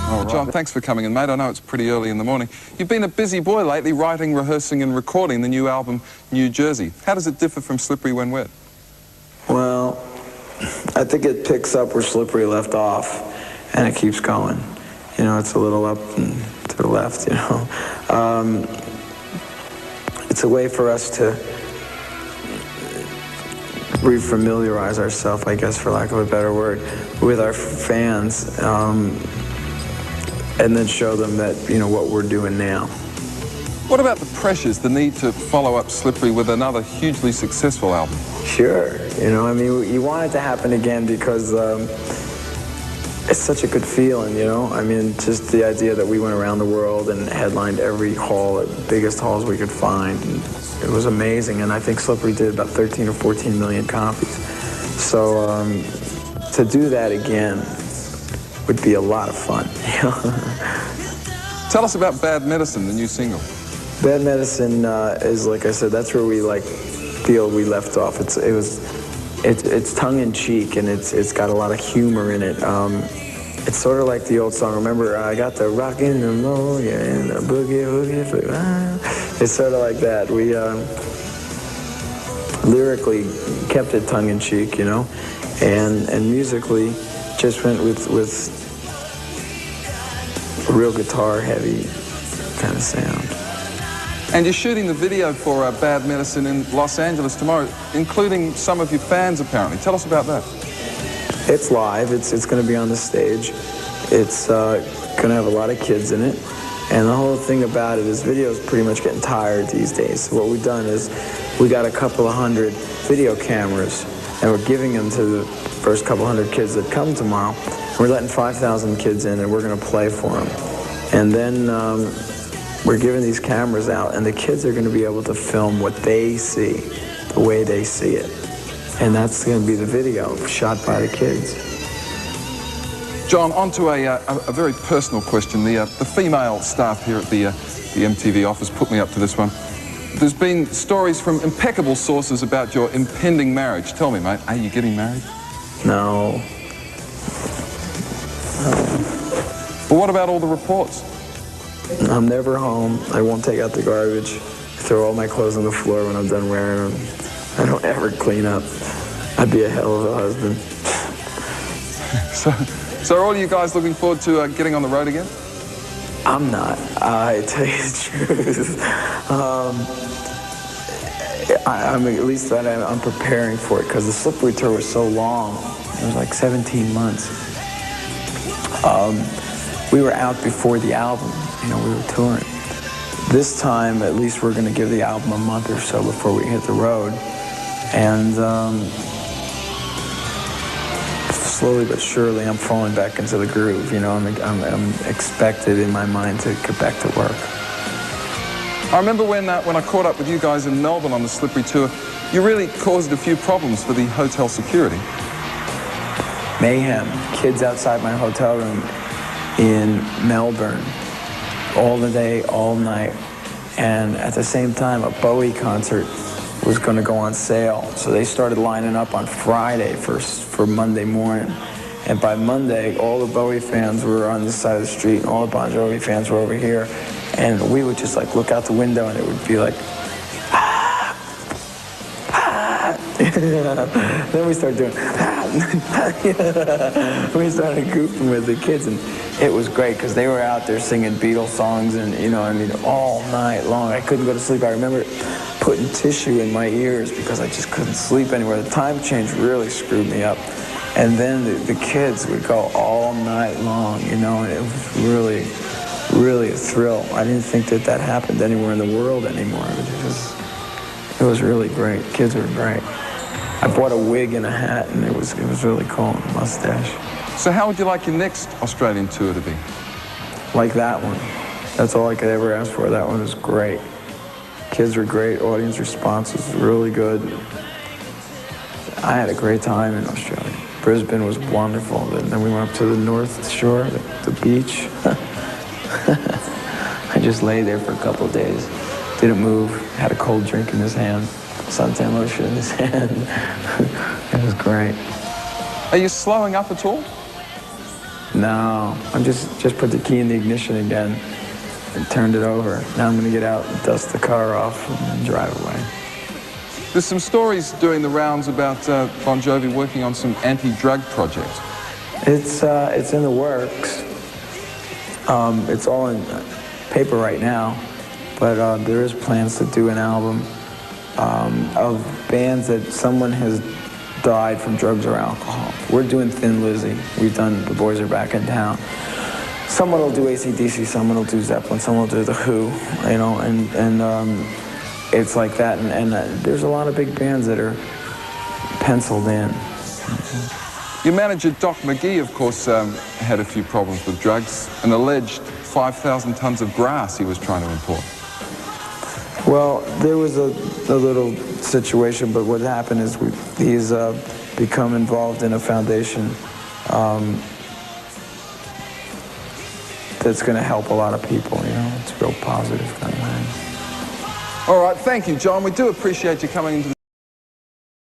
Oh, John, thanks for coming in, mate. I know it's pretty early in the morning. You've been a busy boy lately, writing, rehearsing and recording the new album, New Jersey. How does it differ from Slippery When Wet? Well, I think it picks up where Slippery left off, and it keeps going. You know, it's a little up and to the left, you know. It's a way for us to refamiliarize ourselves, I guess, for lack of a better word, with our fans, and then show them that, you know, what we're doing now. What about the pressures, the need to follow up Slippery with another hugely successful album? Sure, you know, I mean, you want it to happen again because it's such a good feeling, you know? I mean, just the idea that we went around the world and headlined every hall, at the biggest halls we could find. And it was amazing, and I think Slippery did about 13 or 14 million copies. So to do that again would be a lot of fun. Tell us about Bad Medicine, the new single. Bad Medicine is, like I said, that's where we feel we left off. It's tongue-in-cheek, and it's got a lot of humor in it. It's sort of like the old song. Remember, I got the rockin' pneumonia and the boogie woogie. It's sort of like that. We lyrically kept it tongue-in-cheek, you know, and musically just went with a real guitar-heavy kind of sound. And you're shooting the video for Bad Medicine in Los Angeles tomorrow, including some of your fans, apparently. Tell us about that. It's live. It's going to be on the stage. It's going to have a lot of kids in it. And the whole thing about it is video's pretty much getting tired these days. So what we've done is we got a couple of hundred video cameras, and we're giving them to the first couple hundred kids that come tomorrow. We're letting 5,000 kids in, and we're going to play for them. And then we're giving these cameras out, and the kids are going to be able to film what they see, the way they see it. And that's going to be the video shot by the kids. John, on to a very personal question. The female staff here at the MTV office put me up to this one. There's been stories from impeccable sources about your impending marriage. Tell me, mate, are you getting married? No. But what about all the reports? I'm never home. I won't take out the garbage. I throw all my clothes on the floor when I'm done wearing them. I don't ever clean up. I'd be a hell of a husband. So are all you guys looking forward to getting on the road again? I'm not. I tell you the truth. I'm at least I'm preparing for it because the Slippery tour was so long. It was like 17 months. We were out before the album. You know, we were touring. This time, at least we're going to give the album a month or so before we hit the road. And slowly but surely, I'm falling back into the groove. You know, I'm expected in my mind to get back to work. I remember when I caught up with you guys in Melbourne on the Slippery tour, you really caused a few problems for the hotel security. Mayhem. Kids outside my hotel room in Melbourne, all the day, all night. And at the same time, a Bowie concert was going to go on sale. So they started lining up on Friday for Monday morning. And by Monday, all the Bowie fans were on this side of the street, and all the Bon Jovi fans were over here. And we would just look out the window, and it would be like, ah, ah. Then we started doing, we started goofing with the kids, and it was great because they were out there singing Beatles songs, and you know, I mean, all night long. I couldn't go to sleep. I remember putting tissue in my ears because I just couldn't sleep anywhere. The time change really screwed me up. And then the kids would go all night long, you know, and it was really, really a thrill. I didn't think that happened anywhere in the world anymore. It was really great. Kids were great. I bought a wig and a hat, and it was really cool, and a mustache. So how would you like your next Australian tour to be? Like that one. That's all I could ever ask for. That one was great. Kids were great. Audience response was really good. I had a great time in Australia. Brisbane was wonderful. Then we went up to the North Shore, the beach. I just lay there for a couple of days. Didn't move. Had a cold drink in his hand. Suntan lotion in his hand. It was great. Are you slowing up at all? No, I'm just put the key in the ignition again and turned it over. Now I'm going to get out and dust the car off and drive away. There's some stories doing the rounds about Bon Jovi working on some anti-drug project. It's in the works. It's all in paper right now, but there is plans to do an album of bands that someone has died from drugs or alcohol. We're doing Thin Lizzy. We've done The Boys Are Back in Town. Someone will do AC/DC, someone will do Zeppelin, someone will do The Who, you know, and it's like that. And there's a lot of big bands that are penciled in. Your manager, Doc McGee, of course, had a few problems with drugs, an alleged 5,000 tons of grass he was trying to import. Well, there was a little situation, but what happened is he's become involved in a foundation that's going to help a lot of people, you know. It's real positive kind of thing. All right, thank you, John. We do appreciate you coming into the